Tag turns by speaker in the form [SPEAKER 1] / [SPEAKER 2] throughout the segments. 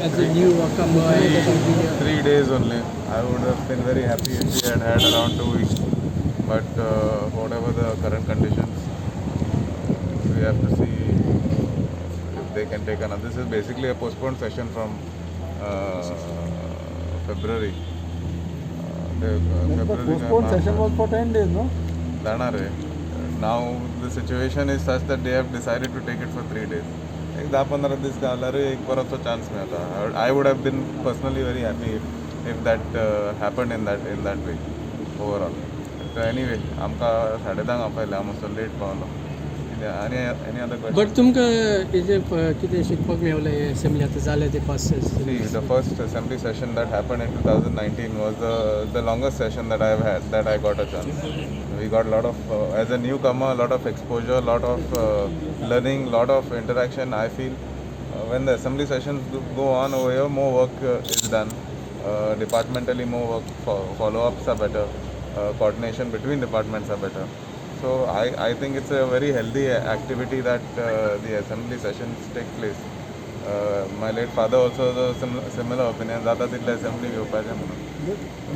[SPEAKER 1] as a newcomer and junior?
[SPEAKER 2] 3 days only. I would have been very happy if we had had around 2 weeks. But whatever the current conditions, we have to see if they can take another. This is basically a postponed session from February.
[SPEAKER 3] The postponed session was for 10 days, no?
[SPEAKER 2] जाणार आहे. Now the situation is such that they have decided to take it for 3 days. एक 10-15 दिवस घालणार एक परतचो chance मेळता. I would have been personally very happy if that happened in that way overall. So anyway, आमकां 10:30 आपयलें, हांव मातसो late पावलो. Any other question?
[SPEAKER 1] बट तुमकां हेजें कितें शिकपाक मेळलें असेंब्ली आतां जालें ते first
[SPEAKER 2] See, the first assembly session that happened in 2019 was the longest session that I've had, that I got a chance. We got a lot of, as a newcomer, a lot of exposure, a lot of learning, a lot of interaction. I feel when the assembly sessions go on over here, more work is done. Departmentally, more work, follow-ups are better, coordination between departments are better. So I think it's a very healthy activity that the assembly sessions take place. My late father also has a similar opinion. Zada तितले assembly घेवपाचें म्हणून.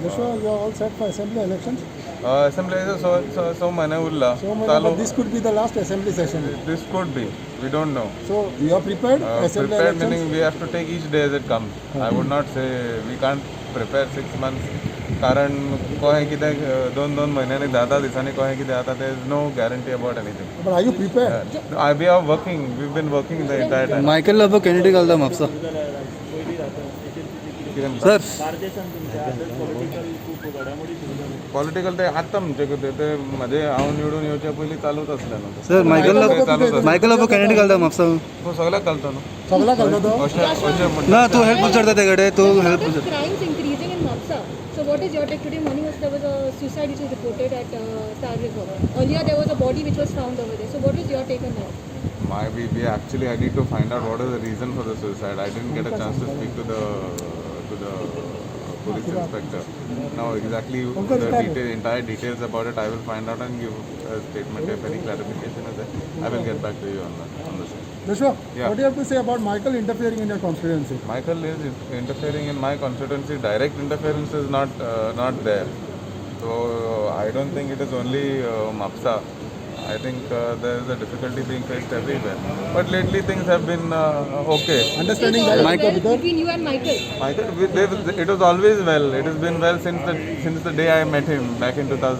[SPEAKER 3] Joshua, you are all set for assembly elections?
[SPEAKER 2] Assembly so म्हयने Urla.
[SPEAKER 3] So,
[SPEAKER 2] चालू.
[SPEAKER 3] but this could be the last assembly session.
[SPEAKER 2] This could be. We don't know.
[SPEAKER 3] So, you are prepared? Assembly
[SPEAKER 2] Prepared
[SPEAKER 3] elections?
[SPEAKER 2] meaning we have to take each day as it comes. I would not say we can't prepare 6 months. कारण कहें कितें 2 म्हयन्यांनी 10 दिसांनी कहें कितें जाता there is no guarantee about anything.
[SPEAKER 3] But are you prepared?
[SPEAKER 2] We are working. We've been working the entire time.
[SPEAKER 4] Michael लांब candidate घालता म्हापसा सर
[SPEAKER 2] पॉलिटिकल ते आत्ता म्हणजे कितें ते म्हाजे हांव निवडून येवच्या पयलीं चालूच आसलें न्हू.
[SPEAKER 4] सर मायकल
[SPEAKER 2] चालूच आसलें.
[SPEAKER 4] मायकल लांब कॅन्डिडेट घालता म्हापसा
[SPEAKER 2] तो सगळ्याक घालता न्हू.
[SPEAKER 3] सगळा घालतो तो?
[SPEAKER 2] अशें म्हणटा.
[SPEAKER 4] ना तू हेल्प विचारता ते कडेन तू help
[SPEAKER 5] Crimes increasing in Mapsa. So what is your take? Today morning there was a suicide which was reported at Tar River. Earlier there was a body which was found over there. So what is your take on that?
[SPEAKER 2] We actually I need to find out what is the reason for the suicide. I didn't get a chance to speak to the police inspector. Now exactly the entire details about it I will find out and give a statement. If any clarification is there, I will get back to you on the same.
[SPEAKER 3] Joshua,
[SPEAKER 2] Yeah.
[SPEAKER 3] what do you have to say about Michael interfering in your constituency?
[SPEAKER 2] Michael is interfering in my constituency. Direct interference is not there. So I don't think it is only Mapsa. I think there is a difficulty being faced everywhere. But lately things have been okay.
[SPEAKER 3] Understanding
[SPEAKER 5] It's all
[SPEAKER 3] that
[SPEAKER 5] well
[SPEAKER 3] Michael,
[SPEAKER 5] between you and Michael.
[SPEAKER 2] It was always well. It has been well since the day I met him back in 2000.